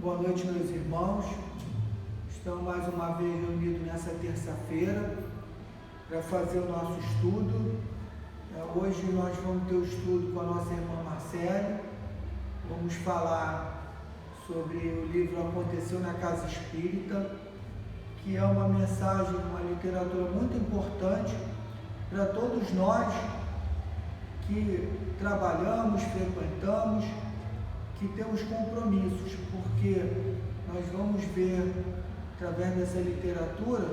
Boa noite, meus irmãos. Estamos mais uma vez reunidos nessa terça-feira para fazer o nosso estudo. Hoje nós vamos ter o estudo com a nossa irmã Marcele. Vamos falar sobre o livro Aconteceu na Casa Espírita, que é uma mensagem, uma literatura muito importante para todos nós que trabalhamos, frequentamos, que temos compromissos, porque nós vamos ver, através dessa literatura,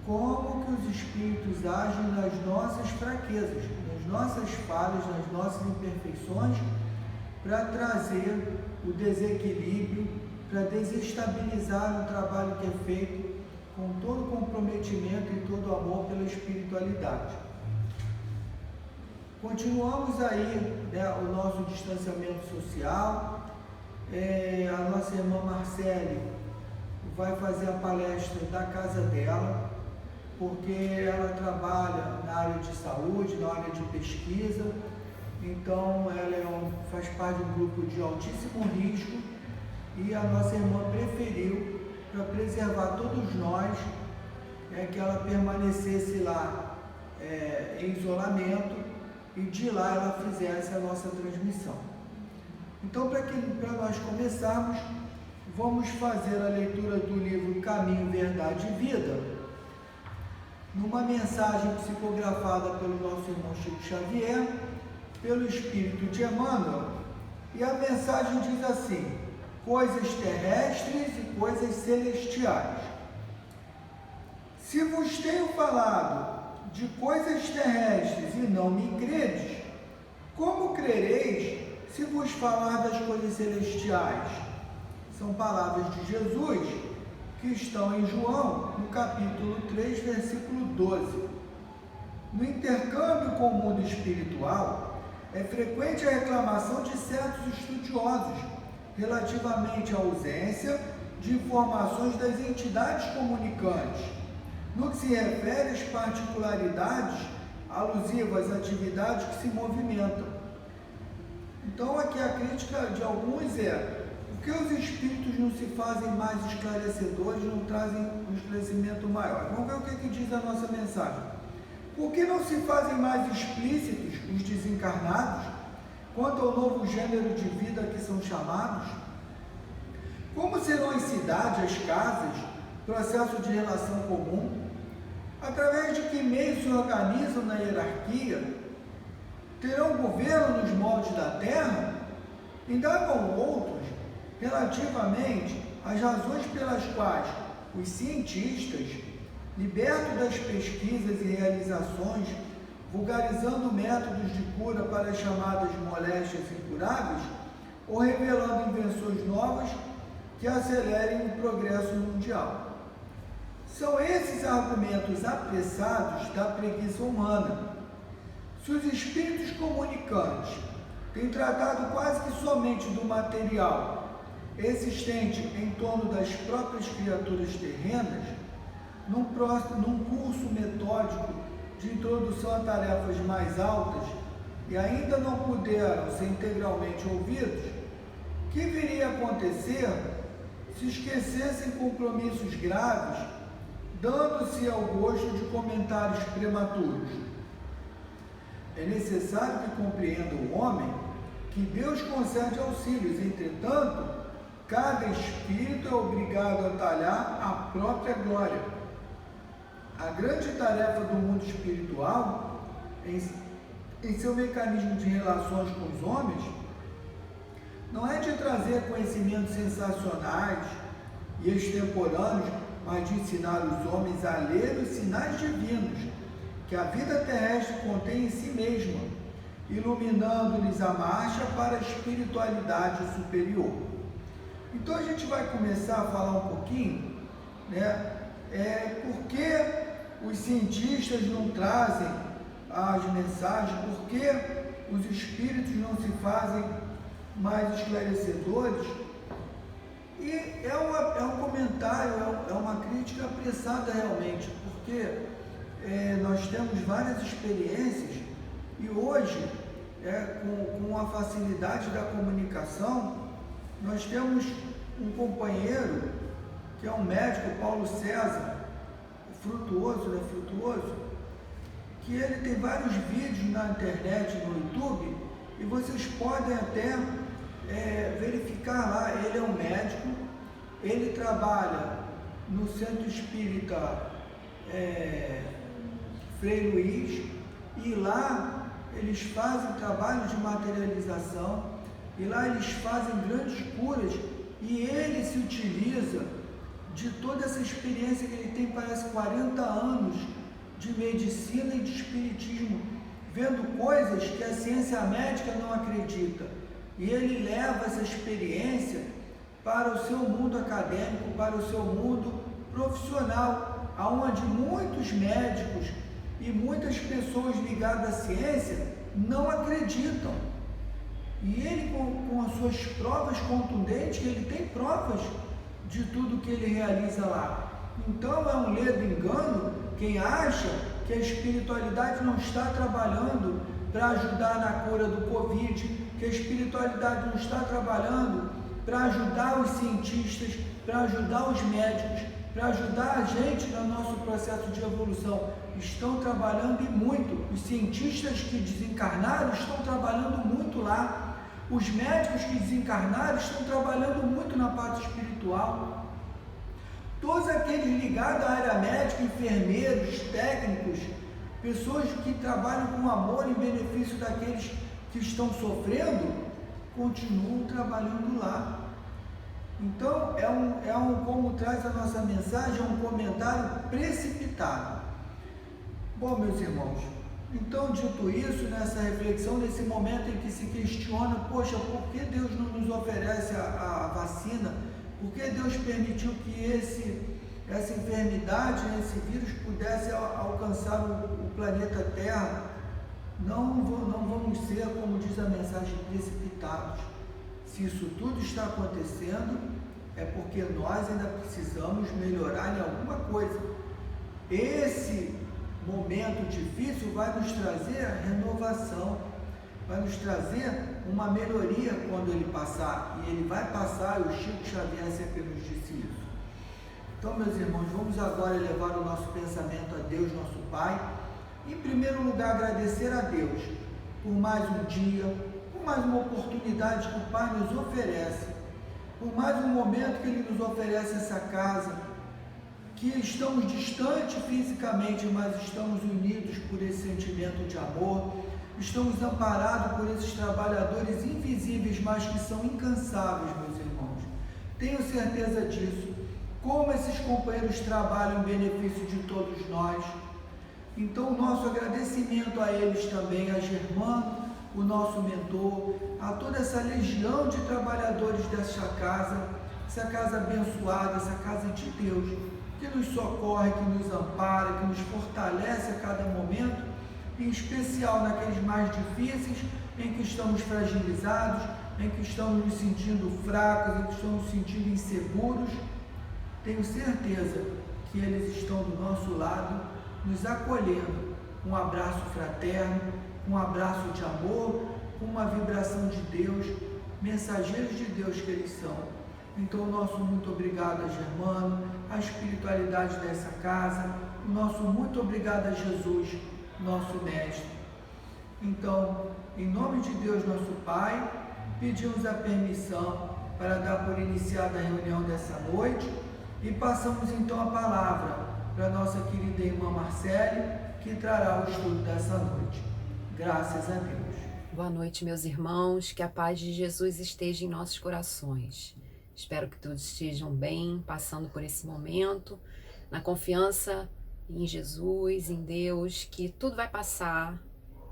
como que os espíritos agem nas nossas fraquezas, nas nossas falhas, nas nossas imperfeições, para trazer o desequilíbrio, para desestabilizar o trabalho que é feito com todo comprometimento e todo amor pela espiritualidade. Continuamos aí, o nosso distanciamento social. A nossa irmã Marcele vai fazer a palestra da casa dela, porque ela trabalha na área de saúde, na área de pesquisa, então ela faz parte de um grupo de altíssimo risco e a nossa irmã preferiu, para preservar todos nós, que ela permanecesse lá em isolamento e de lá ela fizesse a nossa transmissão. Então, para nós começarmos, vamos fazer a leitura do livro Caminho, Verdade e Vida, numa mensagem psicografada pelo nosso irmão Chico Xavier, pelo Espírito de Emmanuel, e a mensagem diz assim: coisas terrestres e coisas celestiais. Se vos tenho falado de coisas terrestres e não me credes, como crereis se vos falar das coisas celestiais? São palavras de Jesus que estão em João, no capítulo 3, versículo 12. No intercâmbio com o mundo espiritual, é frequente a reclamação de certos estudiosos relativamente à ausência de informações das entidades comunicantes, no que se refere às particularidades alusivas às atividades que se movimentam. Então, aqui a crítica de alguns é: por que os espíritos não se fazem mais esclarecedores, não trazem um esclarecimento maior? Vamos ver o que diz a nossa mensagem. Por que não se fazem mais explícitos os desencarnados quanto ao novo gênero de vida que são chamados? Como serão as cidades, as casas, processo de relação comum? Através de que meios se organizam na hierarquia? Terão governo nos moldes da terra? Indagam outros relativamente às razões pelas quais os cientistas, libertos das pesquisas e realizações, vulgarizando métodos de cura para as chamadas moléstias incuráveis, ou revelando invenções novas que acelerem o progresso mundial. São esses argumentos apressados da preguiça humana. Se os espíritos comunicantes têm tratado quase que somente do material existente em torno das próprias criaturas terrenas, num curso metódico de introdução a tarefas mais altas, e ainda não puderam ser integralmente ouvidos, o que viria a acontecer se esquecessem compromissos graves, dando-se ao gosto de comentários prematuros? É necessário que compreenda o homem que Deus concede auxílios, entretanto, cada espírito é obrigado a talhar a própria glória. A grande tarefa do mundo espiritual, em seu mecanismo de relações com os homens, não é de trazer conhecimentos sensacionais e extemporâneos, mas de ensinar os homens a ler os sinais divinos que a vida terrestre contém em si mesma, iluminando-lhes a marcha para a espiritualidade superior. Então a gente vai começar a falar um pouquinho, por que os cientistas não trazem as mensagens, por que os espíritos não se fazem mais esclarecedores. E é um comentário, é uma crítica apressada realmente, porque nós temos várias experiências e hoje, com a facilidade da comunicação, nós temos um companheiro, que é um médico, Paulo César, Frutuoso, né? Frutuoso, que ele tem vários vídeos na internet, no YouTube, e vocês podem até verificar lá. Ele é um médico, ele trabalha no Centro Espírita Frei Luiz, e lá eles fazem trabalho de materialização, e lá eles fazem grandes curas, e ele se utiliza de toda essa experiência que ele tem, parece 40 anos de medicina e de espiritismo, vendo coisas que a ciência médica não acredita, e ele leva essa experiência para o seu mundo acadêmico, para o seu mundo profissional, aonde muitos médicos e muitas pessoas ligadas à ciência não acreditam. E ele, com as suas provas contundentes, ele tem provas de tudo que ele realiza lá. Então é um ledo engano quem acha que a espiritualidade não está trabalhando para ajudar na cura do Covid, que a espiritualidade não está trabalhando para ajudar os cientistas, para ajudar os médicos, para ajudar a gente no nosso processo de evolução. Estão trabalhando e muito. Os cientistas que desencarnaram estão trabalhando muito lá. Os médicos que desencarnaram estão trabalhando muito na parte espiritual. Todos aqueles ligados à área médica, enfermeiros, técnicos, pessoas que trabalham com amor em benefício daqueles que estão sofrendo, continuam trabalhando lá. Então, como traz a nossa mensagem, é um comentário precipitado. Bom, meus irmãos, então, dito isso, nessa reflexão, nesse momento em que se questiona, poxa, por que Deus não nos oferece a vacina? Por que Deus permitiu que essa enfermidade, esse vírus pudesse alcançar o planeta Terra? Não vamos ser, como diz a mensagem, precipitados. Se isso tudo está acontecendo, é porque nós ainda precisamos melhorar em alguma coisa. Esse momento difícil vai nos trazer a renovação, vai nos trazer uma melhoria quando ele passar, e ele vai passar, e o Chico Xavier sempre nos disse isso. Então, meus irmãos, vamos agora levar o nosso pensamento a Deus, nosso Pai. Em primeiro lugar, agradecer a Deus por mais um dia, por mais uma oportunidade que o Pai nos oferece, por mais um momento que Ele nos oferece essa casa, que estamos distantes fisicamente, mas estamos unidos por esse sentimento de amor, estamos amparados por esses trabalhadores invisíveis, mas que são incansáveis, meus irmãos. Tenho certeza disso. Como esses companheiros trabalham em benefício de todos nós. Então, o nosso agradecimento a eles também, a Germano, o nosso mentor, a toda essa legião de trabalhadores dessa casa, essa casa abençoada, essa casa de Deus, que nos socorre, que nos ampara, que nos fortalece a cada momento, em especial naqueles mais difíceis, em que estamos fragilizados, em que estamos nos sentindo fracos, em que estamos nos sentindo inseguros. Tenho certeza que eles estão do nosso lado, nos acolhendo, com um abraço fraterno, com um abraço de amor, com uma vibração de Deus, mensageiros de Deus que eles são. Então, nosso muito obrigado a Germano, a espiritualidade dessa casa, o nosso muito obrigado a Jesus, nosso Mestre. Então, em nome de Deus, nosso Pai, pedimos a permissão para dar por iniciada a reunião dessa noite e passamos então a palavra para a nossa querida irmã Marcele, que trará o estudo dessa noite. Graças a Deus. Boa noite, meus irmãos, que a paz de Jesus esteja em nossos corações. Espero que todos estejam bem, passando por esse momento, na confiança em Jesus, em Deus, que tudo vai passar,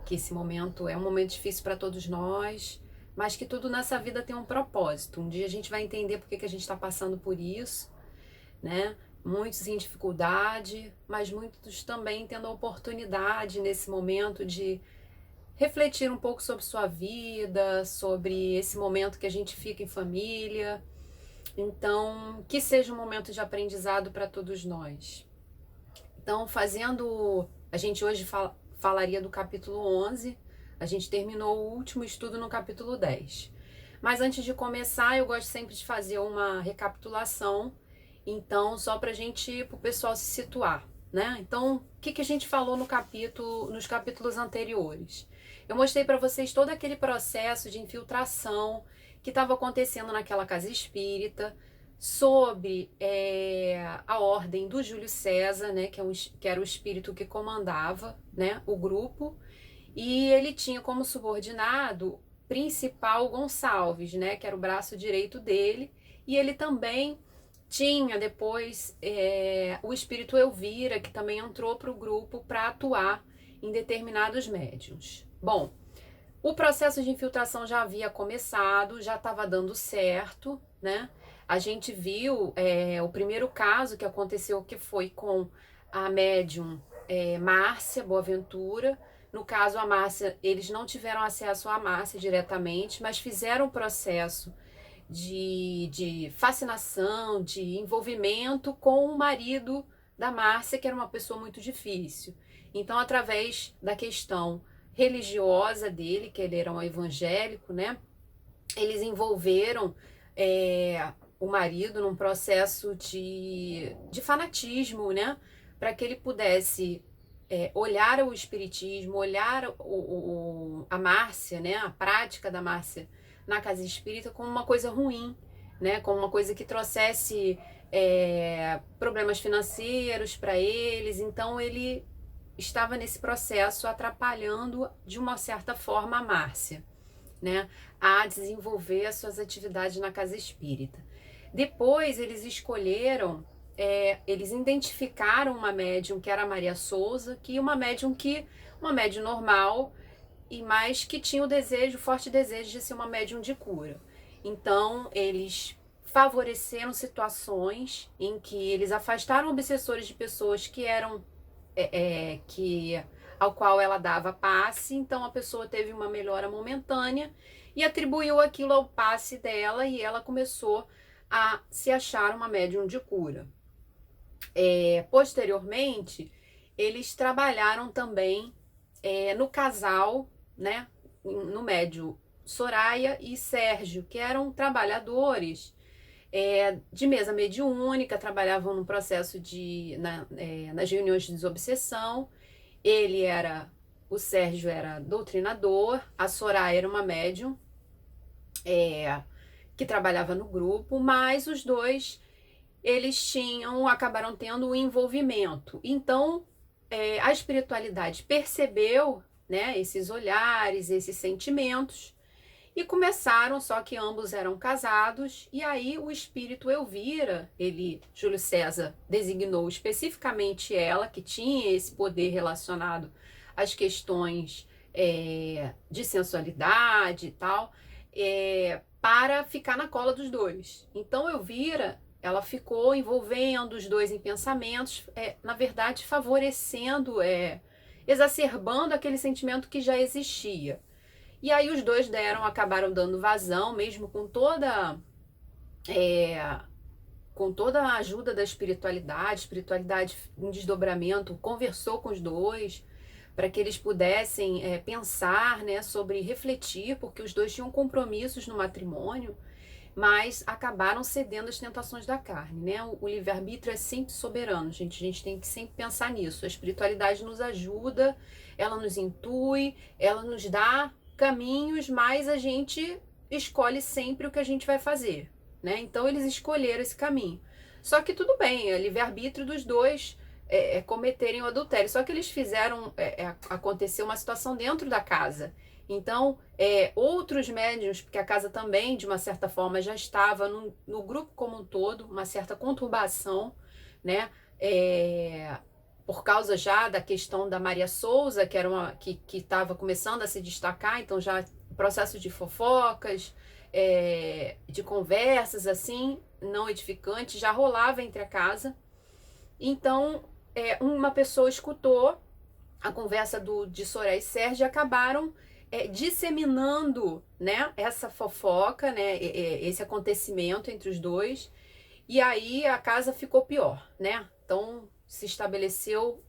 que esse momento é um momento difícil para todos nós, mas que tudo nessa vida tem um propósito. Um dia a gente vai entender por que a gente está passando por isso, né? Muitos em dificuldade, mas muitos também tendo a oportunidade nesse momento de refletir um pouco sobre sua vida, sobre esse momento que a gente fica em família. Então, que seja um momento de aprendizado para todos nós. Então, a gente hoje falaria do capítulo 11, a gente terminou o último estudo no capítulo 10. Mas antes de começar, eu gosto sempre de fazer uma recapitulação, então, só para o pessoal se situar, né? Então, o que a gente falou nos capítulos anteriores? Eu mostrei para vocês todo aquele processo de infiltração que estava acontecendo naquela casa espírita, sob a ordem do Júlio César, né, que era o espírito que comandava, né, o grupo, e ele tinha como subordinado principal Gonçalves, né, que era o braço direito dele, e ele também tinha depois o espírito Elvira, que também entrou para o grupo para atuar em determinados médiuns. Bom, o processo de infiltração já havia começado, já estava dando certo, né? A gente viu o primeiro caso que aconteceu, que foi com a médium Márcia Boaventura. No caso, a Márcia, eles não tiveram acesso à Márcia diretamente, mas fizeram o processo de fascinação, de envolvimento com o marido da Márcia, que era uma pessoa muito difícil. Então, através da questão religiosa dele, que ele era um evangélico, né? Eles envolveram o marido num processo de fanatismo, né? Para que ele pudesse olhar o espiritismo, olhar a Márcia, né? A prática da Márcia na casa espírita como uma coisa ruim, né? Como uma coisa que trouxesse problemas financeiros para eles. Então ele estava nesse processo atrapalhando de uma certa forma a Márcia, né, a desenvolver as suas atividades na casa espírita. Depois eles escolheram, eles identificaram uma médium que era a Maria Souza, uma médium normal, mas que tinha o forte desejo de ser uma médium de cura. Então eles favoreceram situações em que eles afastaram obsessores de pessoas que eram ao qual ela dava passe, então a pessoa teve uma melhora momentânea e atribuiu aquilo ao passe dela e ela começou a se achar uma médium de cura. Posteriormente, eles trabalharam também no casal, né, no médium Soraya e Sérgio, que eram trabalhadores de mesa mediúnica, trabalhavam no processo nas reuniões de desobsessão. O Sérgio era doutrinador, a Soraya era uma médium que trabalhava no grupo, mas os dois, eles acabaram tendo um envolvimento. Então, a espiritualidade percebeu, né, esses olhares, esses sentimentos, e começaram, só que ambos eram casados, e aí o espírito Elvira, Júlio César designou especificamente ela, que tinha esse poder relacionado às questões de sensualidade e tal, para ficar na cola dos dois. Então Elvira, ela ficou envolvendo os dois em pensamentos, na verdade favorecendo, exacerbando aquele sentimento que já existia. E aí os dois acabaram dando vazão, mesmo com toda a ajuda da espiritualidade em desdobramento, conversou com os dois para que eles pudessem pensar, né, refletir, porque os dois tinham compromissos no matrimônio, mas acabaram cedendo às tentações da carne, né? O livre-arbítrio é sempre soberano, gente. A gente tem que sempre pensar nisso. A espiritualidade nos ajuda, ela nos intui, ela nos dá caminhos, mas a gente escolhe sempre o que a gente vai fazer, né? Então eles escolheram esse caminho. Só que tudo bem, é livre-arbítrio dos dois cometerem o adultério. Só que eles fizeram acontecer uma situação dentro da casa. Então, outros médiuns, porque a casa também, de uma certa forma, já estava no grupo como um todo, uma certa conturbação, né? Por causa já da questão da Maria Souza, que era que estava começando a se destacar, então já processo de fofocas, de conversas assim, não edificantes, já rolava entre a casa. Então, uma pessoa escutou a conversa de Soraya e Sérgio e acabaram disseminando, né, essa fofoca, né, esse acontecimento entre os dois, e aí a casa ficou pior, né? Então se estabeleceu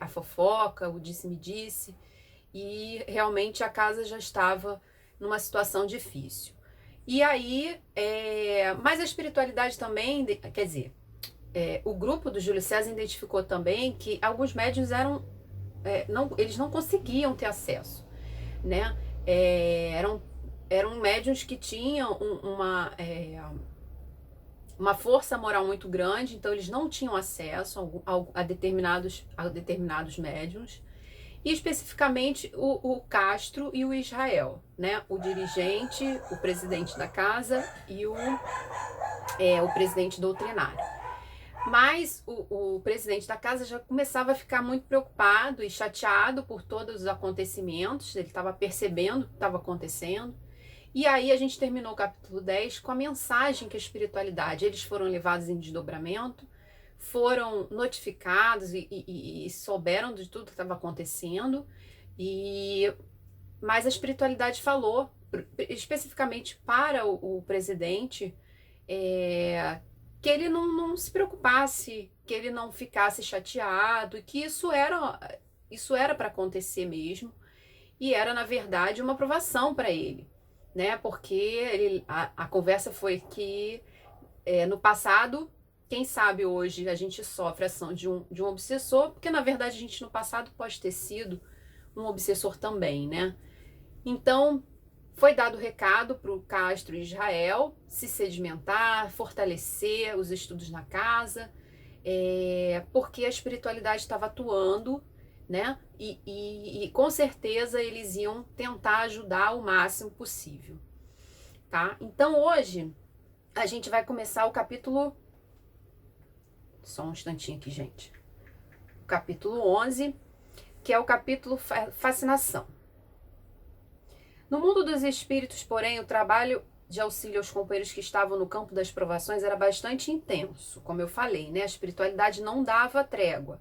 a fofoca, o disse-me-disse, e realmente a casa já estava numa situação difícil. E aí, mas a espiritualidade também, quer dizer, o grupo do Júlio César identificou também que alguns médiuns eles não conseguiam ter acesso, né? Eram médiuns que tinham uma força moral muito grande, então eles não tinham acesso a determinados médiuns, e especificamente o Castro e o Israel, né? O dirigente, o presidente da casa e o presidente doutrinário. Mas o presidente da casa já começava a ficar muito preocupado e chateado por todos os acontecimentos, ele estava percebendo o que estava acontecendo. E aí a gente terminou o capítulo 10 com a mensagem que a espiritualidade, eles foram levados em desdobramento, foram notificados e souberam de tudo que estava acontecendo, mas a espiritualidade falou, especificamente para o presidente, que ele não se preocupasse, que ele não ficasse chateado, e que isso era para acontecer mesmo, e era, na verdade, uma aprovação para ele, né? Porque a conversa foi que no passado, quem sabe hoje a gente sofre a ação de um obsessor, porque na verdade a gente no passado pode ter sido um obsessor também, né? Então, foi dado o recado para o Castro e Israel se sedimentar, fortalecer os estudos na casa, porque a espiritualidade estava atuando, né? E com certeza eles iam tentar ajudar o máximo possível, tá? Então hoje a gente vai começar o capítulo... Só um instantinho aqui, gente. O capítulo 11, que é o capítulo Fascinação. No mundo dos espíritos, porém, o trabalho de auxílio aos companheiros que estavam no campo das provações era bastante intenso. Como eu falei, né? A espiritualidade não dava trégua.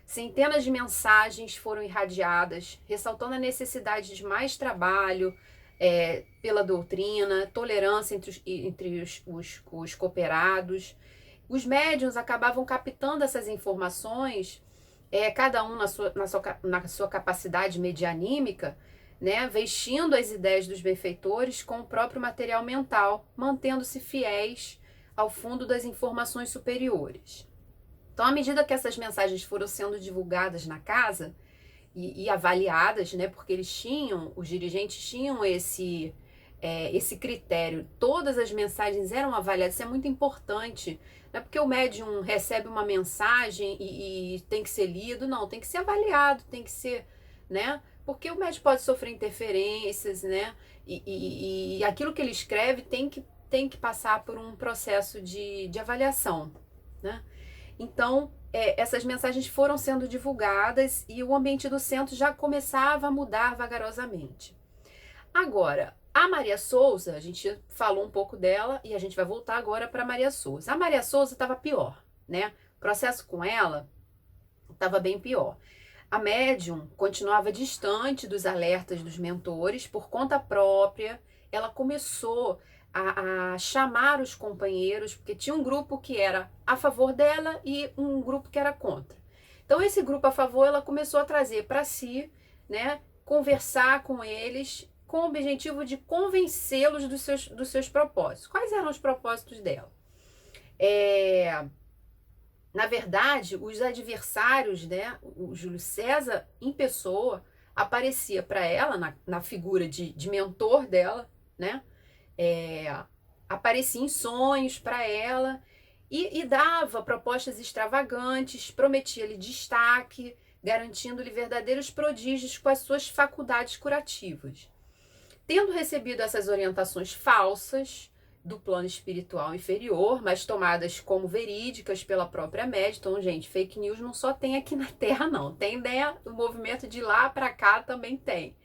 Centenas de mensagens foram irradiadas, ressaltando a necessidade de mais trabalho pela doutrina, tolerância entre os cooperados. Os médiuns acabavam captando essas informações, cada um na sua capacidade medianímica, né, vestindo as ideias dos benfeitores com o próprio material mental, mantendo-se fiéis ao fundo das informações superiores. Então, à medida que essas mensagens foram sendo divulgadas na casa e avaliadas, né, porque os dirigentes tinham esse critério, todas as mensagens eram avaliadas, isso é muito importante, não é porque o médium recebe uma mensagem e tem que ser lido, não, tem que ser avaliado, tem que ser, né, porque o médium pode sofrer interferências, né, e aquilo que ele escreve tem que passar por um processo de avaliação, né. Então, essas mensagens foram sendo divulgadas e o ambiente do centro já começava a mudar vagarosamente. Agora, a Maria Souza, a gente falou um pouco dela e a gente vai voltar agora para Maria Souza. A Maria Souza estava pior, né? O processo com ela estava bem pior. A médium continuava distante dos alertas dos mentores por conta própria. Ela começou a chamar os companheiros, porque tinha um grupo que era a favor dela e um grupo que era contra. Então, esse grupo a favor, ela começou a trazer para si, né, conversar com eles com o objetivo de convencê-los dos seus propósitos. Quais eram os propósitos dela? Na verdade, os adversários, né, o Júlio César em pessoa, aparecia para ela na figura de mentor dela, né? Aparecia em sonhos para ela e dava propostas extravagantes, prometia-lhe destaque, garantindo-lhe verdadeiros prodígios com as suas faculdades curativas. Tendo recebido essas orientações falsas do plano espiritual inferior, mas tomadas como verídicas pela própria médium, então, gente, fake news não só tem aqui na Terra, não. Tem, né? O movimento de lá para cá também tem.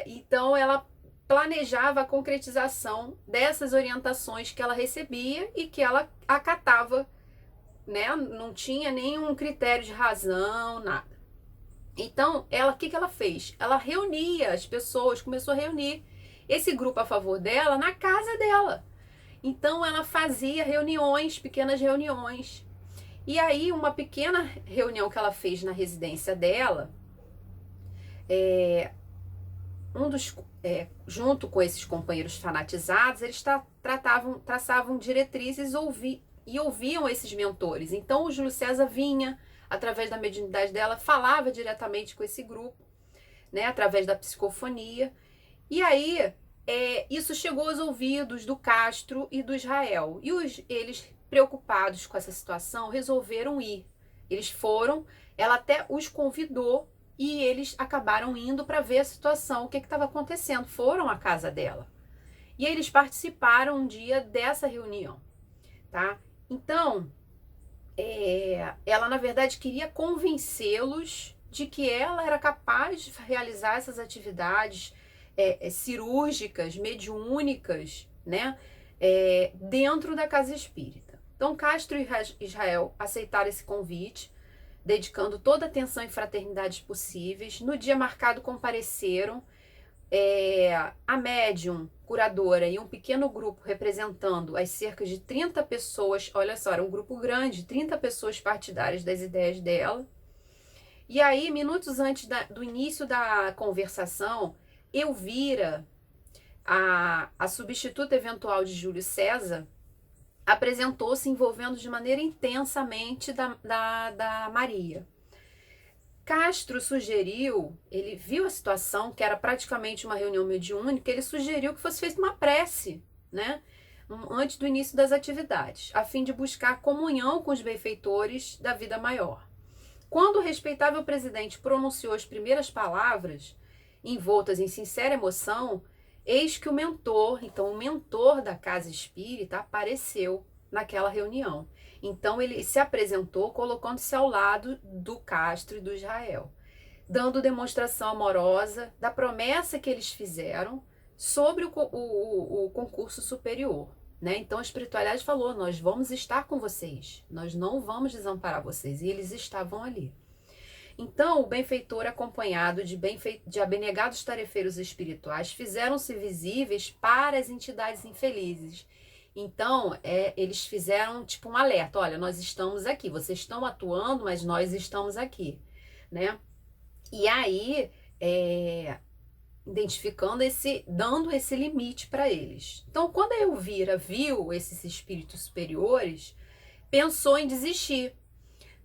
Então, ela planejava a concretização dessas orientações que ela recebia e que ela acatava, né? Não tinha nenhum critério de razão, nada. Então, o que ela fez? Ela reunia as pessoas, começou a reunir esse grupo a favor dela na casa dela. Então, ela fazia reuniões, pequenas reuniões. E aí, uma pequena reunião que ela fez na residência dela, junto com esses companheiros fanatizados, eles traçavam diretrizes e ouviam esses mentores. Então o Júlio César vinha, através da mediunidade dela, falava diretamente com esse grupo, né, através da psicofonia. E aí isso chegou aos ouvidos do Castro e do Israel. E eles, preocupados com essa situação, resolveram ir. Eles foram, ela até os convidou e eles acabaram indo para ver a situação, o que estava acontecendo. Foram à casa dela. E eles participaram um dia dessa reunião, tá? Então, ela na verdade queria convencê-los de que ela era capaz de realizar essas atividades cirúrgicas, mediúnicas, né? Dentro da casa espírita. Então, Castro e Israel aceitaram esse convite, dedicando toda a atenção e fraternidade possíveis. No dia marcado compareceram a médium, curadora e um pequeno grupo representando as cerca de 30 pessoas, olha só, era um grupo grande, 30 pessoas partidárias das ideias dela. E aí, minutos antes do início da conversação, Elvira, a substituta eventual de Júlio César, apresentou-se envolvendo de maneira intensamente da Maria. Castro sugeriu, ele viu a situação, que era praticamente uma reunião mediúnica, ele sugeriu que fosse feita uma prece, né, antes do início das atividades, a fim de buscar comunhão com os benfeitores da vida maior. Quando o respeitável presidente pronunciou as primeiras palavras, envoltas em sincera emoção, eis que o mentor da casa espírita apareceu naquela reunião. Então ele se apresentou colocando-se ao lado do Castro e do Israel, dando demonstração amorosa da promessa que eles fizeram sobre o concurso superior, né? Então a espiritualidade falou, nós vamos estar com vocês, nós não vamos desamparar vocês, e eles estavam ali. Então, o benfeitor, acompanhado de abnegados tarefeiros espirituais, fizeram-se visíveis para as entidades infelizes. Então, eles fizeram tipo um alerta, olha, nós estamos aqui, vocês estão atuando, mas nós estamos aqui, né? E aí, identificando dando esse limite para eles. Então, quando a Elvira viu esses espíritos superiores, pensou em desistir.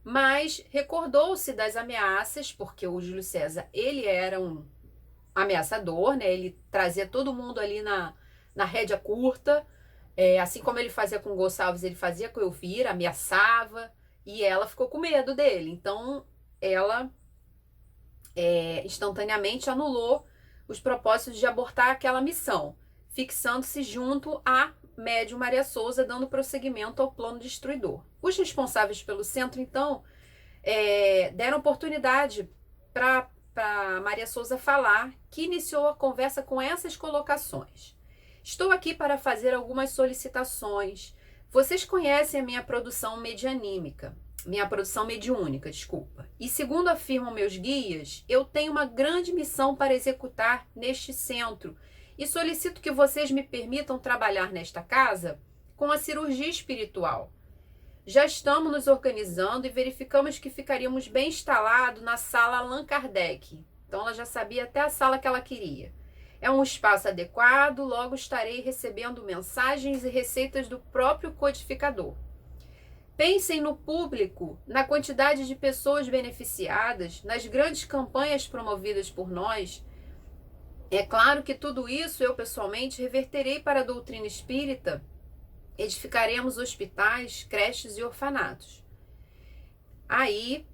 Mas recordou-se das ameaças, porque o Júlio César, ele era um ameaçador, né? Ele trazia todo mundo ali na rédea curta, assim como ele fazia com Gonçalves, ele fazia com Elvira, ameaçava, e ela ficou com medo dele. Então, ela instantaneamente anulou os propósitos de abortar aquela missão, fixando-se junto a médium Maria Souza, dando prosseguimento ao plano destruidor. Os responsáveis pelo centro, então, deram oportunidade para Maria Souza falar, que iniciou a conversa com essas colocações. Estou aqui para fazer algumas solicitações. Vocês conhecem a minha produção mediúnica, desculpa. E segundo afirmam meus guias, eu tenho uma grande missão para executar neste centro, e solicito que vocês me permitam trabalhar nesta casa com a cirurgia espiritual. Já estamos nos organizando e verificamos que ficaríamos bem instalados na sala Allan Kardec. Então ela já sabia até a sala que ela queria. É um espaço adequado, logo estarei recebendo mensagens e receitas do próprio codificador. Pensem no público, na quantidade de pessoas beneficiadas, nas grandes campanhas promovidas por nós. É claro que tudo isso eu pessoalmente reverterei para a doutrina espírita, edificaremos hospitais, creches e orfanatos. Aí,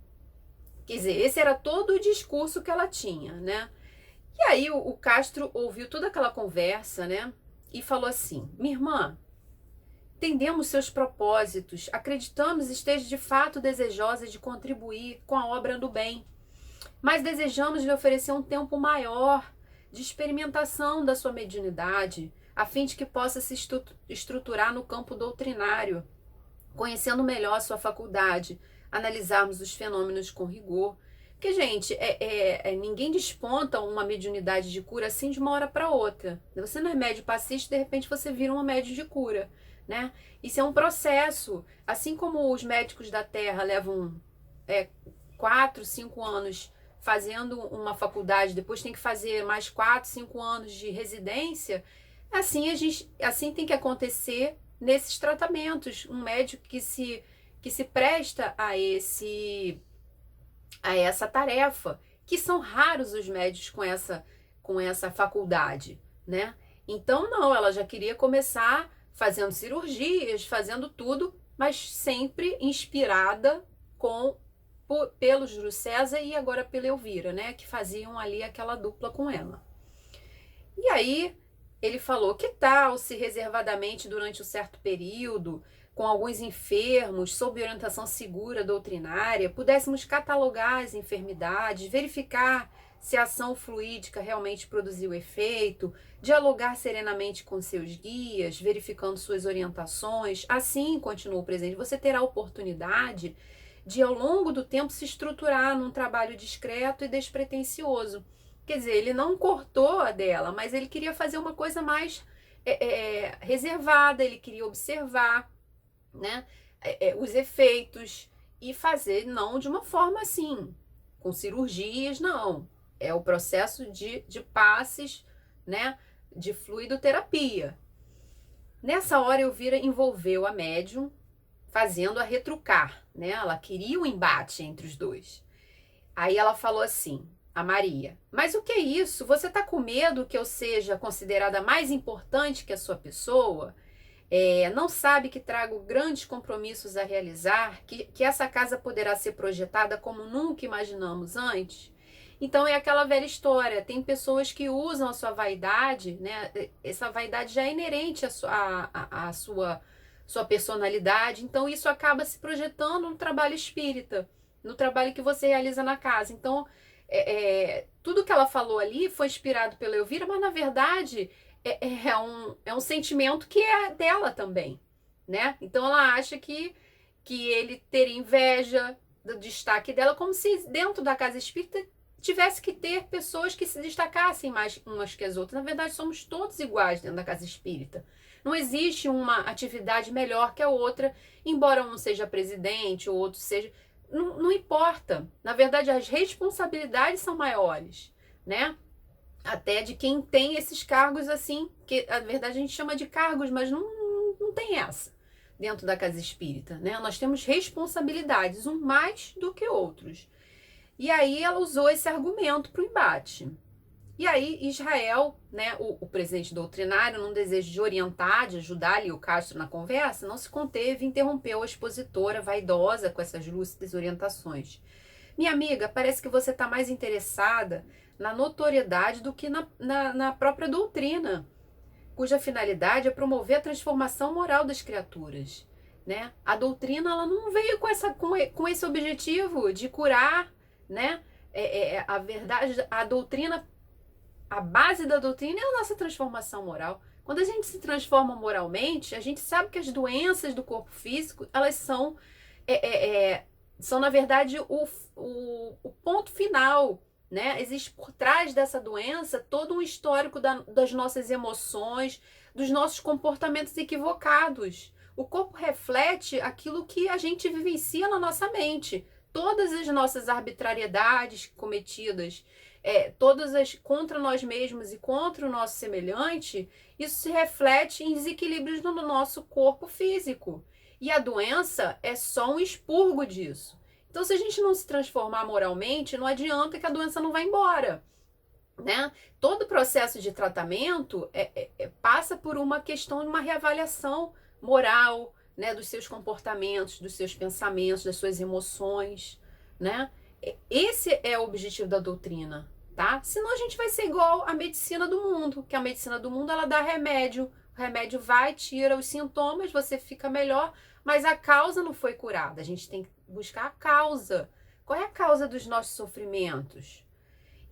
quer dizer, esse era todo o discurso que ela tinha, né? E aí o Castro ouviu toda aquela conversa, né? E falou assim, minha irmã, entendemos seus propósitos, acreditamos esteja de fato desejosa de contribuir com a obra do bem, mas desejamos lhe oferecer um tempo maior de experimentação da sua mediunidade, a fim de que possa se estruturar no campo doutrinário, conhecendo melhor a sua faculdade, analisarmos os fenômenos com rigor. Porque, gente, ninguém desponta uma mediunidade de cura assim de uma hora para outra. Você não é médio passista, de repente você vira uma médio de cura, né? Isso é um processo. Assim como os médicos da Terra levam 4, 5 anos fazendo uma faculdade, depois tem que fazer mais 4, 5 anos de residência, assim tem que acontecer nesses tratamentos. Um médico que se presta a essa tarefa, que são raros os médicos com essa faculdade, né? Então, não, ela já queria começar fazendo cirurgias, fazendo tudo, mas sempre inspirada pelo Júlio César e agora pela Elvira, né? Que faziam ali aquela dupla com ela. E aí, ele falou, que tal se reservadamente durante um certo período, com alguns enfermos, sob orientação segura doutrinária, pudéssemos catalogar as enfermidades, verificar se a ação fluídica realmente produziu efeito, dialogar serenamente com seus guias, verificando suas orientações. Assim, continuou o presidente, você terá a oportunidade de, ao longo do tempo, se estruturar num trabalho discreto e despretensioso. Quer dizer, ele não cortou a dela, mas ele queria fazer uma coisa mais reservada, ele queria observar, né, os efeitos e fazer não de uma forma assim, com cirurgias, não. É o processo de passes, né, de fluidoterapia. Nessa hora, Elvira envolveu a médium, fazendo-a retrucar, né? Ela queria um embate entre os dois. Aí ela falou assim, a Maria, mas o que é isso? Você está com medo que eu seja considerada mais importante que a sua pessoa? Não sabe que trago grandes compromissos a realizar, que essa casa poderá ser projetada como nunca imaginamos antes? Então é aquela velha história, tem pessoas que usam a sua vaidade, né? Essa vaidade já é inerente à sua personalidade, então isso acaba se projetando no trabalho espírita, no trabalho que você realiza na casa. Então, tudo que ela falou ali foi inspirado pela Elvira, mas na verdade é um sentimento que é dela também, né? Então ela acha que ele teria inveja do destaque dela, como se dentro da casa espírita tivesse que ter pessoas que se destacassem mais umas que as outras. Na verdade, somos todos iguais dentro da casa espírita. Não existe uma atividade melhor que a outra, embora um seja presidente, o outro seja... Não importa. Na verdade, as responsabilidades são maiores, né? Até de quem tem esses cargos assim, que na verdade a gente chama de cargos, mas não tem essa dentro da casa espírita, né? Nós temos responsabilidades, um mais do que outros. E aí ela usou esse argumento para o embate. E aí Israel, né, o presidente doutrinário, num desejo de orientar, de ajudar ali o Castro na conversa, não se conteve e interrompeu a expositora vaidosa com essas lúcidas orientações. Minha amiga, parece que você está mais interessada na notoriedade do que na própria doutrina, cuja finalidade é promover a transformação moral das criaturas, né? A doutrina ela não veio com esse objetivo de curar, né? A verdade, a doutrina, a base da doutrina é a nossa transformação moral. Quando a gente se transforma moralmente, a gente sabe que as doenças do corpo físico, elas são na verdade o ponto final, né? Existe por trás dessa doença todo um histórico das nossas emoções, dos nossos comportamentos equivocados. O corpo reflete aquilo que a gente vivencia na nossa mente. Todas as nossas arbitrariedades cometidas, todas as contra nós mesmos e contra o nosso semelhante, isso se reflete em desequilíbrios no nosso corpo físico. E a doença é só um expurgo disso. Então, se a gente não se transformar moralmente, não adianta que a doença não vá embora, né? Todo processo de tratamento passa por uma questão de uma reavaliação moral, né? Dos seus comportamentos, dos seus pensamentos, das suas emoções, né? Esse é o objetivo da doutrina, tá? Senão a gente vai ser igual à medicina do mundo, que a medicina do mundo ela dá remédio, o remédio vai, tira os sintomas, você fica melhor, mas a causa não foi curada. A gente tem que buscar a causa. Qual é a causa dos nossos sofrimentos?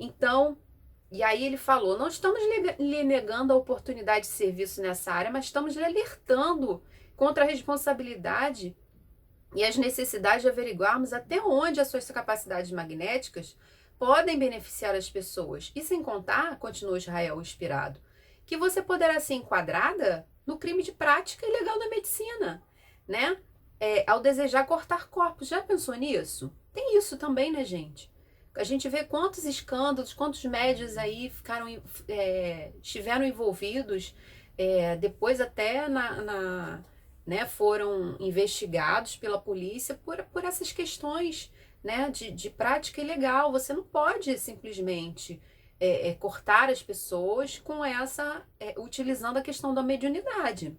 Então, e aí ele falou, não estamos lhe negando a oportunidade de serviço nessa área, mas estamos lhe alertando contra a responsabilidade e as necessidades de averiguarmos até onde as suas capacidades magnéticas podem beneficiar as pessoas. E sem contar, continuou Israel inspirado, que você poderá ser enquadrada no crime de prática ilegal da medicina, né? Ao desejar cortar corpos. Já pensou nisso? Tem isso também, né, gente? A gente vê quantos escândalos, quantos médios aí estiveram envolvidos, depois até né, foram investigados pela polícia por essas questões, né, de prática ilegal. Você não pode simplesmente cortar as pessoas com utilizando a questão da mediunidade.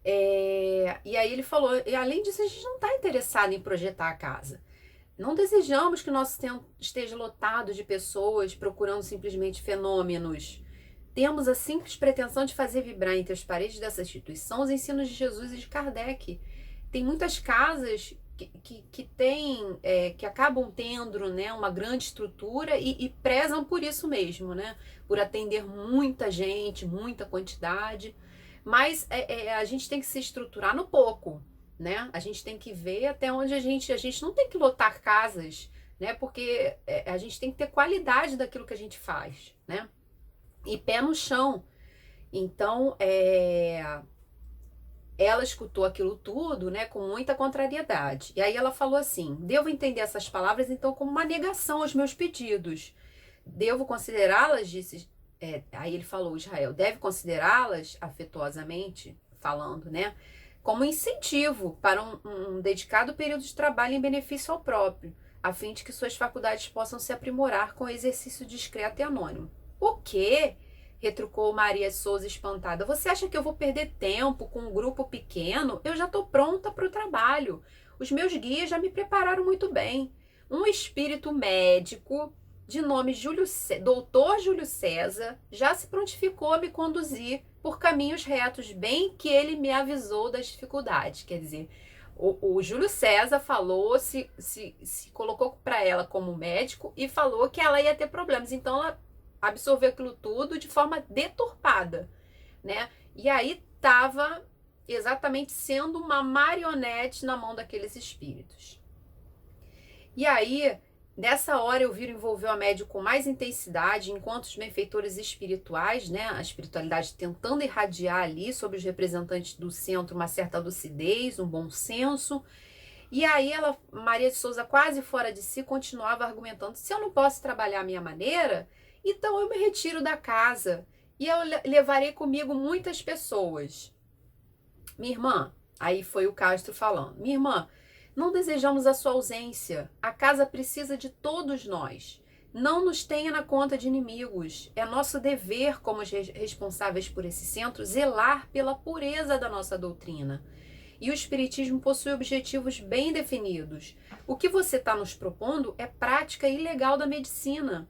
E aí ele falou, e além disso, a gente não está interessado em projetar a casa. Não desejamos que o nosso templo esteja lotado de pessoas procurando simplesmente fenômenos. Temos a simples pretensão de fazer vibrar entre as paredes dessa instituição os ensinos de Jesus e de Kardec. Tem muitas casas que acabam tendo, né, uma grande estrutura e prezam por isso mesmo, né, por atender muita gente, muita quantidade, mas a gente tem que se estruturar no pouco, né? A gente tem que ver até onde a gente não tem que lotar casas, né? Porque a gente tem que ter qualidade daquilo que a gente faz, né? E pé no chão. Então, ela escutou aquilo tudo, né, com muita contrariedade. E aí ela falou assim: devo entender essas palavras então como uma negação aos meus pedidos. Devo considerá-las, disse. Aí ele falou, Israel, deve considerá-las, afetuosamente falando, né, como incentivo para um dedicado período de trabalho em benefício ao próprio, a fim de que suas faculdades possam se aprimorar com o exercício discreto e anônimo. O quê? Retrucou Maria Souza espantada. Você acha que eu vou perder tempo com um grupo pequeno? Eu já estou pronta para o trabalho. Os meus guias já me prepararam muito bem. Um espírito médico de nome Doutor Júlio César já se prontificou a me conduzir por caminhos retos, bem que ele me avisou das dificuldades. Quer dizer, o Júlio César falou, se colocou para ela como médico e falou que ela ia ter problemas. Então ela absorveu aquilo tudo de forma deturpada, né? E aí estava exatamente sendo uma marionete na mão daqueles espíritos. E aí, nessa hora, eu envolveu a médium com mais intensidade, enquanto os benfeitores espirituais, né, a espiritualidade tentando irradiar ali sobre os representantes do centro uma certa lucidez, um bom senso. E aí Maria de Souza, quase fora de si, continuava argumentando: se eu não posso trabalhar à minha maneira, então eu me retiro da casa e eu levarei comigo muitas pessoas. Minha irmã, aí foi o Castro falando, minha irmã, não desejamos a sua ausência. A casa precisa de todos nós. Não nos tenha na conta de inimigos. É nosso dever, como responsáveis por esse centro, zelar pela pureza da nossa doutrina. E o Espiritismo possui objetivos bem definidos. O que você está nos propondo é prática ilegal da medicina.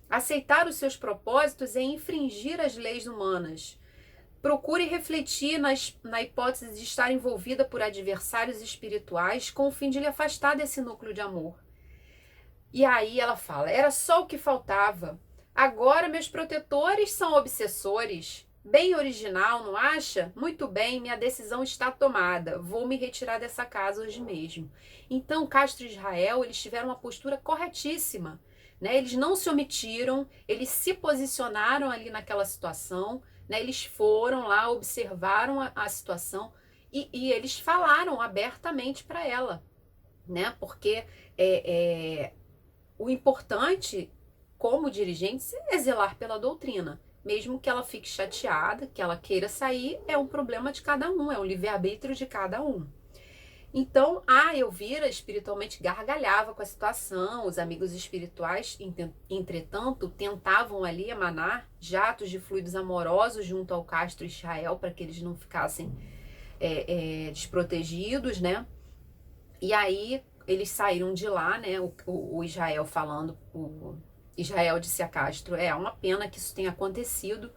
Aceitar os seus propósitos é infringir as leis humanas. Procure refletir na hipótese de estar envolvida por adversários espirituais com o fim de lhe afastar desse núcleo de amor. E aí ela fala, era só o que faltava. Agora meus protetores são obsessores. Bem original, não acha? Muito bem, minha decisão está tomada. Vou me retirar dessa casa hoje mesmo. Então, Castro e Israel, eles tiveram uma postura corretíssima, né? Eles não se omitiram, eles se posicionaram ali naquela situação, né? Eles foram lá, observaram a situação e eles falaram abertamente para ela, né? Porque o importante, como dirigente, é zelar pela doutrina. Mesmo que ela fique chateada, que ela queira sair, é um problema de cada um, é um livre-arbítrio de cada um. Então, a Elvira espiritualmente gargalhava com a situação, os amigos espirituais, entretanto, tentavam ali emanar jatos de fluidos amorosos junto ao Castro e Israel para que eles não ficassem desprotegidos, né? E aí, eles saíram de lá, né? O Israel falando, Israel disse a Castro, é uma pena que isso tenha acontecido.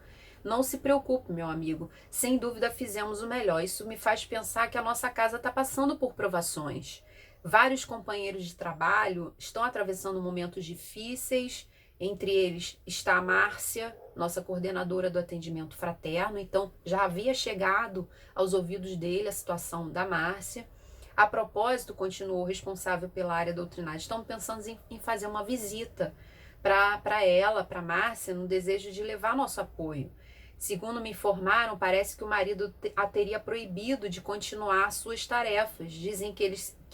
Não se preocupe, meu amigo. Sem dúvida fizemos o melhor. Isso me faz pensar que a nossa casa está passando por provações. Vários companheiros de trabalho estão atravessando momentos difíceis. Entre eles está a Márcia, nossa coordenadora do atendimento fraterno. Então, já havia chegado aos ouvidos dele a situação da Márcia. A propósito, continuou o responsável pela área doutrinária. Estão pensando em fazer uma visita para ela, para Márcia, no desejo de levar nosso apoio. Segundo me informaram, parece que o marido a teria proibido de continuar suas tarefas. Dizem que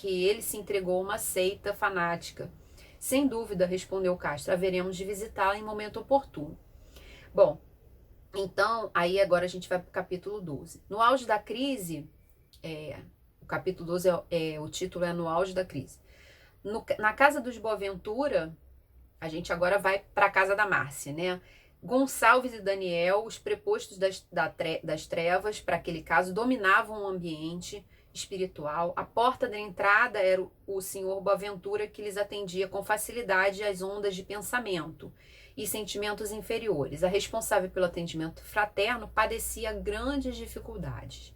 ele se entregou a uma seita fanática. Sem dúvida, respondeu Castro, haveremos de visitá-la em momento oportuno. Bom, então, aí agora a gente vai para o capítulo 12. No auge da crise, o capítulo 12 o título é No Auge da Crise. Na casa dos Boaventura, a gente agora vai para a casa da Márcia, né? Gonçalves e Daniel, os prepostos das trevas, para aquele caso, dominavam o ambiente espiritual. A porta da entrada era o senhor Boaventura, que lhes atendia com facilidade às ondas de pensamento e sentimentos inferiores. A responsável pelo atendimento fraterno padecia grandes dificuldades.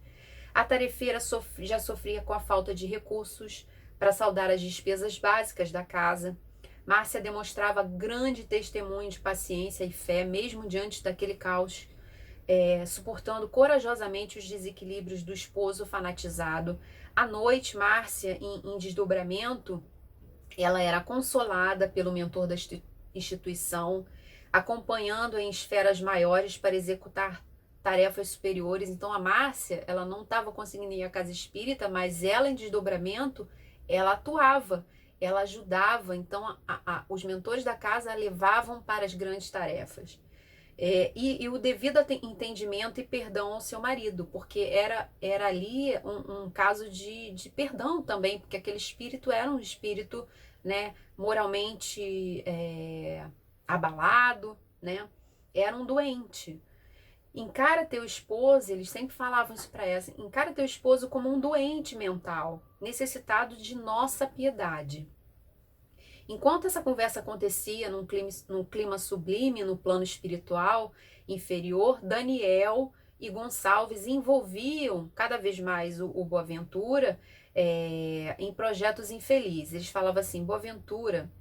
A tarefeira já sofria com a falta de recursos para saldar as despesas básicas da casa. Márcia demonstrava grande testemunho de paciência e fé, mesmo diante daquele caos, suportando corajosamente os desequilíbrios do esposo fanatizado. À noite, Márcia, em desdobramento, ela era consolada pelo mentor da instituição, acompanhando em esferas maiores para executar tarefas superiores. Então, a Márcia, ela não estava conseguindo ir à casa espírita, mas ela, em desdobramento, ela atuava, ela ajudava. Então, os mentores da casa a levavam para as grandes tarefas. E o devido entendimento e perdão ao seu marido, porque era ali um caso de perdão também, porque aquele espírito era um espírito, né, moralmente abalado, né, era um doente. Encara teu esposo, eles sempre falavam isso para ela, encara teu esposo como um doente mental, necessitado de nossa piedade. Enquanto essa conversa acontecia num clima sublime, no plano espiritual inferior, Daniel e Gonçalves envolviam cada vez mais o Boaventura em projetos infelizes. Eles falavam assim: Boaventura,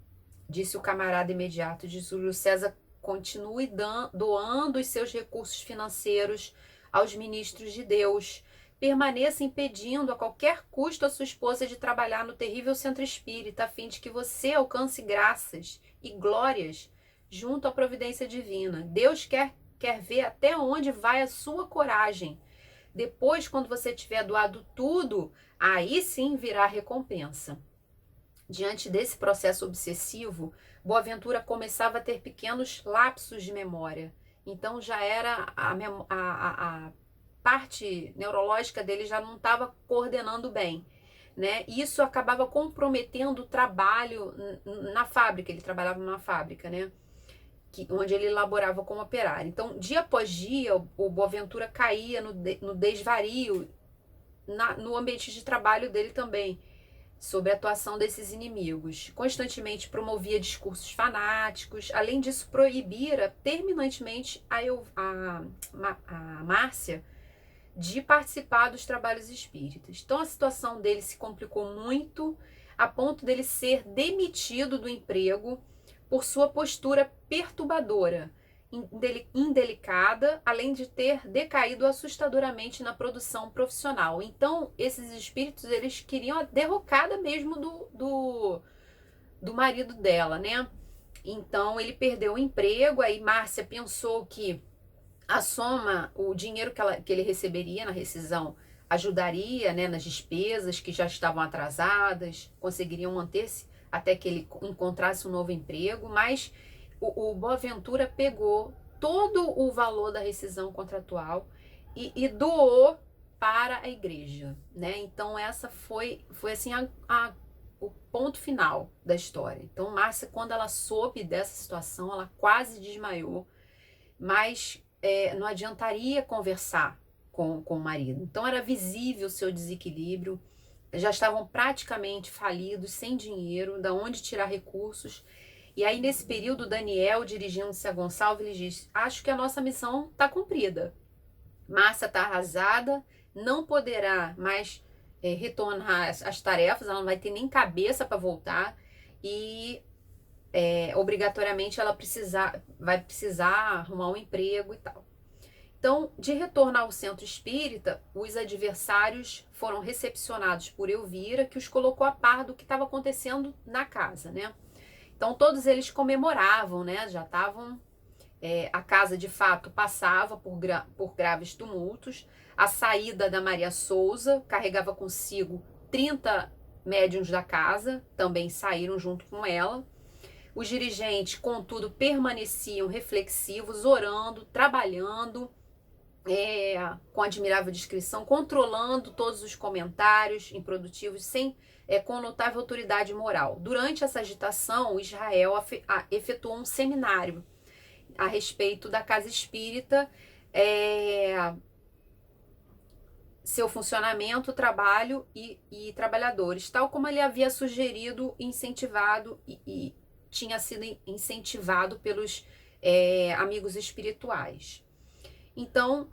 disse o camarada imediato de Júlio César, continue doando os seus recursos financeiros aos ministros de Deus. Permaneça impedindo a qualquer custo a sua esposa de trabalhar no terrível centro espírita, a fim de que você alcance graças e glórias junto à providência divina. Deus quer ver até onde vai a sua coragem. Depois, quando você tiver doado tudo, aí sim virá a recompensa. Diante desse processo obsessivo, Boaventura começava a ter pequenos lapsos de memória. Então já era a parte neurológica dele já não estava coordenando bem, né? Isso acabava comprometendo o trabalho na fábrica. Ele trabalhava numa fábrica, né? Onde ele elaborava como operário. Então, dia após dia, o Boaventura caía no desvario, no ambiente de trabalho dele também, sobre a atuação desses inimigos. Constantemente promovia discursos fanáticos. Além disso, proibira terminantemente a Márcia de participar dos trabalhos espíritas. Então, a situação dele se complicou muito, a ponto dele ser demitido do emprego por sua postura perturbadora, indelicada, além de ter decaído assustadoramente na produção profissional. Então, esses espíritos, eles queriam a derrocada mesmo do marido dela, né? Então, ele perdeu o emprego. Aí Márcia pensou que a soma, o dinheiro que ele receberia na rescisão ajudaria, né, nas despesas que já estavam atrasadas, conseguiriam manter-se até que ele encontrasse um novo emprego, mas o Boaventura pegou todo o valor da rescisão contratual e doou para a igreja, né? Então essa foi assim o ponto final da história. Então Márcia, quando ela soube dessa situação, ela quase desmaiou, mas não adiantaria conversar com o marido. Então era visível o seu desequilíbrio, já estavam praticamente falidos, sem dinheiro, da onde tirar recursos. E aí, nesse período, Daniel, dirigindo-se a Gonçalves, ele diz: acho que a nossa missão está cumprida. Márcia está arrasada, não poderá mais retornar às tarefas, ela não vai ter nem cabeça para voltar e obrigatoriamente ela vai precisar arrumar um emprego e tal. Então, de retorno ao centro espírita, os adversários foram recepcionados por Elvira, que os colocou a par do que estava acontecendo na casa, né? Então, todos eles comemoravam, né? Já estavam... a casa, de fato, passava por graves tumultos. A saída da Maria Souza carregava consigo 30 médiuns da casa, também saíram junto com ela. Os dirigentes, contudo, permaneciam reflexivos, orando, trabalhando, com admirável discrição, controlando todos os comentários improdutivos, com notável autoridade moral. Durante essa agitação, Israel efetuou um seminário a respeito da casa espírita, seu funcionamento, trabalho e trabalhadores, tal como ele havia sugerido, incentivado e tinha sido incentivado pelos amigos espirituais. Então,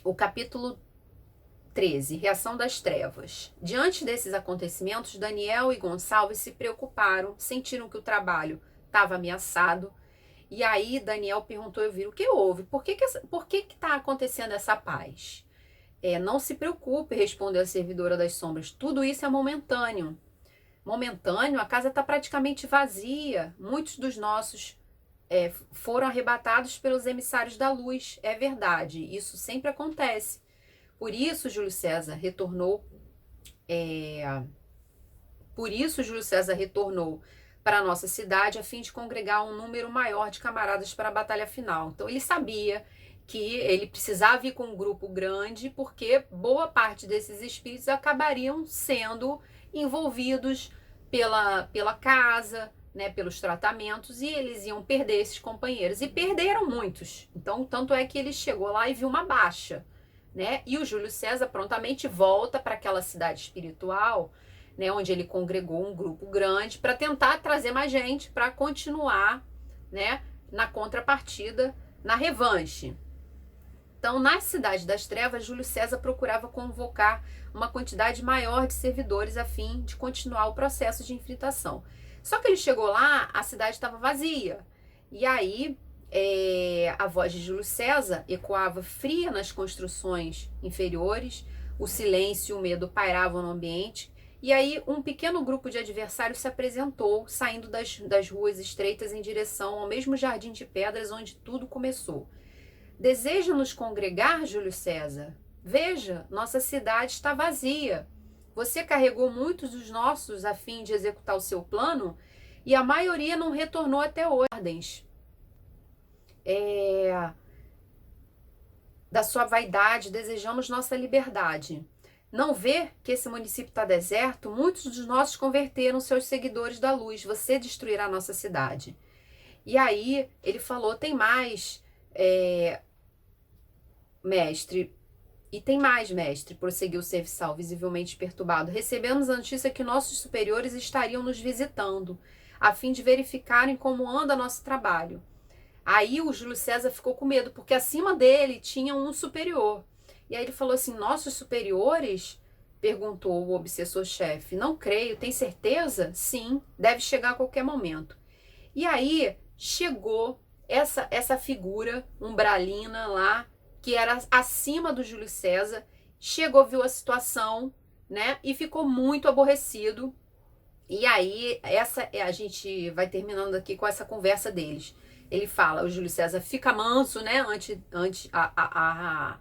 o capítulo 13, Reação das Trevas. Diante desses acontecimentos, Daniel e Gonçalves se preocuparam, sentiram que o trabalho estava ameaçado. E aí Daniel perguntou a Elvira: o que houve? Por que está acontecendo essa paz? Não se preocupe, respondeu a servidora das sombras. Tudo isso é momentâneo. Momentâneo? A casa está praticamente vazia. Muitos dos nossos foram arrebatados pelos emissários da luz. É verdade, isso sempre acontece. Por isso, Júlio César retornou para a nossa cidade a fim de congregar um número maior de camaradas para a batalha final. Então ele sabia que ele precisava ir com um grupo grande, porque boa parte desses espíritos acabariam sendo envolvidos pela casa, né, pelos tratamentos, e eles iam perder esses companheiros. E perderam muitos. Então, tanto é que ele chegou lá e viu uma baixa, né? E o Júlio César prontamente volta para aquela cidade espiritual, né, onde ele congregou um grupo grande para tentar trazer mais gente para continuar, né, na contrapartida, na revanche. Então, na Cidade das Trevas, Júlio César procurava convocar uma quantidade maior de servidores a fim de continuar o processo de infiltração. Só que ele chegou lá, a cidade estava vazia. E aí, a voz de Júlio César ecoava fria nas construções inferiores, o silêncio e o medo pairavam no ambiente. E aí um pequeno grupo de adversários se apresentou, saindo das ruas estreitas em direção ao mesmo jardim de pedras onde tudo começou. Deseja nos congregar, Júlio César? Veja, nossa cidade está vazia. Você carregou muitos dos nossos a fim de executar o seu plano e a maioria não retornou até ordens. Da sua vaidade, desejamos nossa liberdade. Não vê que esse município está deserto? Muitos dos nossos converteram seus seguidores da luz. Você destruirá a nossa cidade. E aí ele falou: tem mais, mestre. E tem mais, mestre, prosseguiu o serviçal, visivelmente perturbado. Recebemos a notícia que nossos superiores estariam nos visitando, a fim de verificarem como anda nosso trabalho. Aí o Júlio César ficou com medo, porque acima dele tinha um superior. E aí ele falou assim: nossos superiores? Perguntou o obsessor-chefe. Não creio, tem certeza? Sim, deve chegar a qualquer momento. E aí chegou essa figura umbralina lá, que era acima do Júlio César, chegou, viu a situação, né, e ficou muito aborrecido. E aí a gente vai terminando aqui com essa conversa deles. Ele fala, o Júlio César fica manso, né, ante a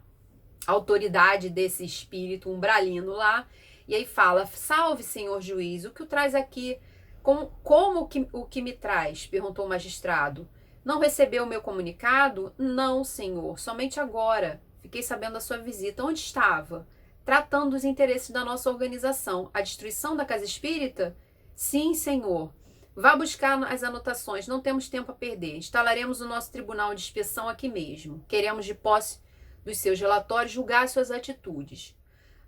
autoridade desse espírito umbralino lá, e aí fala: salve, senhor juiz, o que o traz aqui? O que me traz? Perguntou o magistrado. Não recebeu o meu comunicado? Não, senhor, somente agora. Fiquei sabendo da sua visita. Onde estava? Tratando dos interesses da nossa organização. A destruição da casa espírita? Sim, senhor. Vá buscar as anotações, não temos tempo a perder. Instalaremos o nosso tribunal de inspeção aqui mesmo. Queremos, de posse dos seus relatórios, julgar suas atitudes.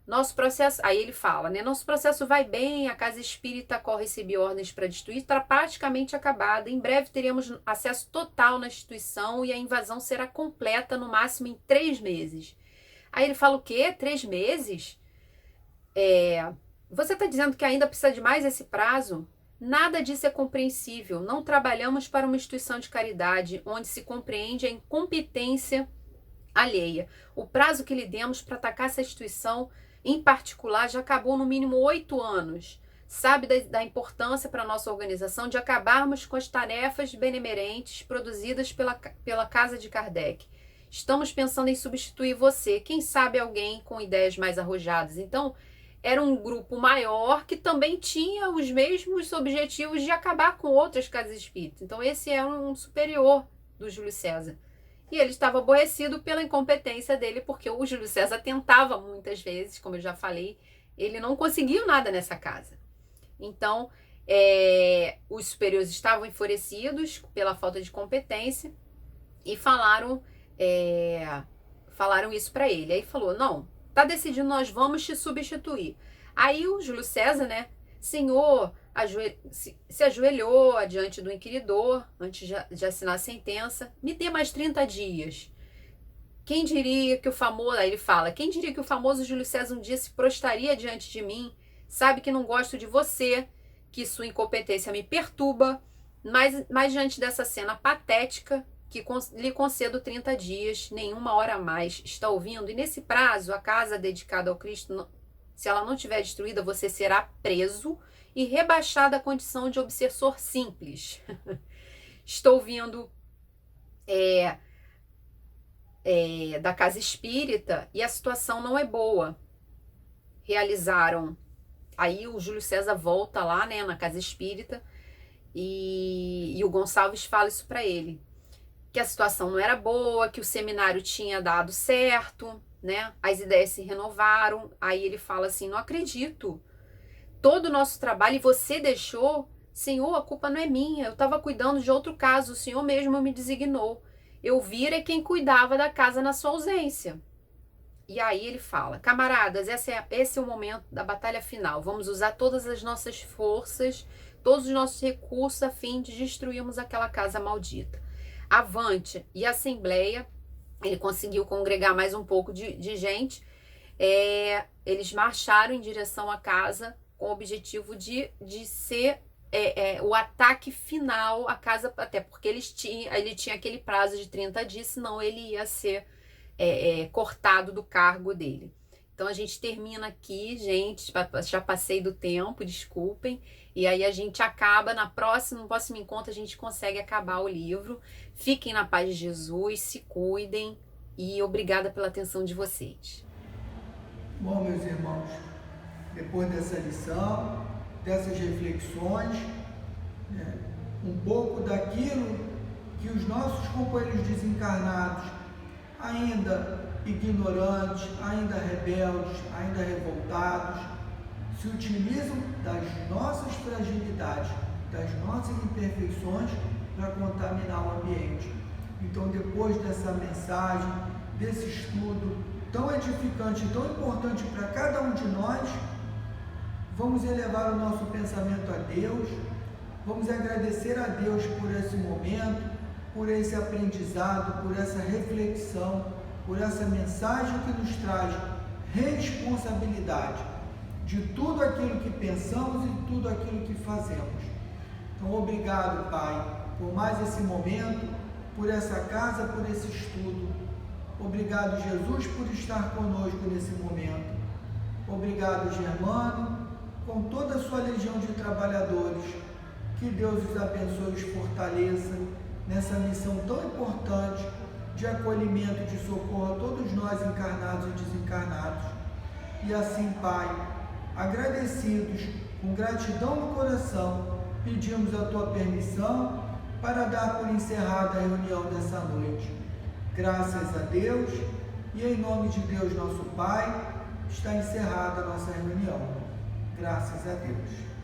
Nosso processo, aí ele fala, né? Nosso processo vai bem, a casa espírita a qual recebi ordens para destruir está praticamente acabada. Em breve teremos acesso total na instituição e a invasão será completa no máximo em 3 meses. Aí ele fala o quê? 3 meses? Você está dizendo que ainda precisa de mais esse prazo? Nada disso é compreensível. Não trabalhamos para uma instituição de caridade onde se compreende a incompetência alheia. O prazo que lhe demos para atacar essa instituição em particular já acabou no mínimo 8 anos. Sabe da importância para a nossa organização de acabarmos com as tarefas benemerentes produzidas pela casa de Kardec. Estamos pensando em substituir você. Quem sabe alguém com ideias mais arrojadas. Então, era um grupo maior que também tinha os mesmos objetivos de acabar com outras casas espíritas. Então esse era um superior do Júlio César. E ele estava aborrecido pela incompetência dele, porque o Júlio César tentava muitas vezes, como eu já falei, ele não conseguiu nada nessa casa. Então, os superiores estavam enfurecidos pela falta de competência e falaram isso para ele. Aí falou, não, tá decidido, nós vamos te substituir. Aí o Júlio César, né, senhor, se ajoelhou diante do inquiridor, antes de assinar a sentença, me dê mais 30 dias. Quem diria que o famoso, aí ele fala, quem diria que o famoso Júlio César um dia se prostraria diante de mim, sabe que não gosto de você, que sua incompetência me perturba, mas diante dessa cena patética, que lhe concedo 30 dias, nenhuma hora a mais, está ouvindo? E nesse prazo, a casa dedicada ao Cristo, se ela não estiver destruída, você será preso e rebaixado à condição de obsessor simples. Estou vindo da casa espírita e a situação não é boa. Realizaram. Aí o Júlio César volta lá, né, na casa espírita e o Gonçalves fala isso para ele, que a situação não era boa, que o seminário tinha dado certo, né? As ideias se renovaram. Aí ele fala assim, não acredito. Todo o nosso trabalho e você deixou, Senhor, a culpa não é minha, eu estava cuidando de outro caso, o Senhor mesmo me designou. Eu vira quem cuidava da casa na sua ausência. E aí ele fala, camaradas, esse é o momento da batalha final. Vamos usar todas as nossas forças, todos os nossos recursos a fim de destruirmos aquela casa maldita. Avante. E a Assembleia, ele conseguiu congregar mais um pouco de gente. Eles marcharam em direção à casa com o objetivo de ser o ataque final à casa, até porque ele tinha aquele prazo de 30 dias, senão ele ia ser cortado do cargo dele. Então a gente termina aqui, gente, já passei do tempo, desculpem, e aí a gente acaba, no próximo encontro a gente consegue acabar o livro. Fiquem na paz de Jesus, se cuidem e obrigada pela atenção de vocês. Bom, meus irmãos, depois dessa lição, dessas reflexões, um pouco daquilo que os nossos companheiros desencarnados, ainda ignorantes, ainda rebeldes, ainda revoltados, se utilizam das nossas fragilidades, das nossas imperfeições para contaminar o ambiente. Então, depois dessa mensagem, desse estudo tão edificante, tão importante para cada um de nós, vamos elevar o nosso pensamento a Deus, vamos agradecer a Deus por esse momento, por esse aprendizado, por essa reflexão, por essa mensagem que nos traz responsabilidade de tudo aquilo que pensamos e tudo aquilo que fazemos. Então, obrigado, Pai, por mais esse momento, por essa casa, por esse estudo. Obrigado, Jesus, por estar conosco nesse momento. Obrigado, Germano, com toda a sua legião de trabalhadores. Que Deus os abençoe e os fortaleça nessa missão tão importante de acolhimento, de socorro a todos nós encarnados e desencarnados. E assim, Pai, agradecidos, com gratidão no coração, pedimos a Tua permissão para dar por encerrada a reunião dessa noite. Graças a Deus e em nome de Deus nosso Pai, está encerrada a nossa reunião. Graças a Deus.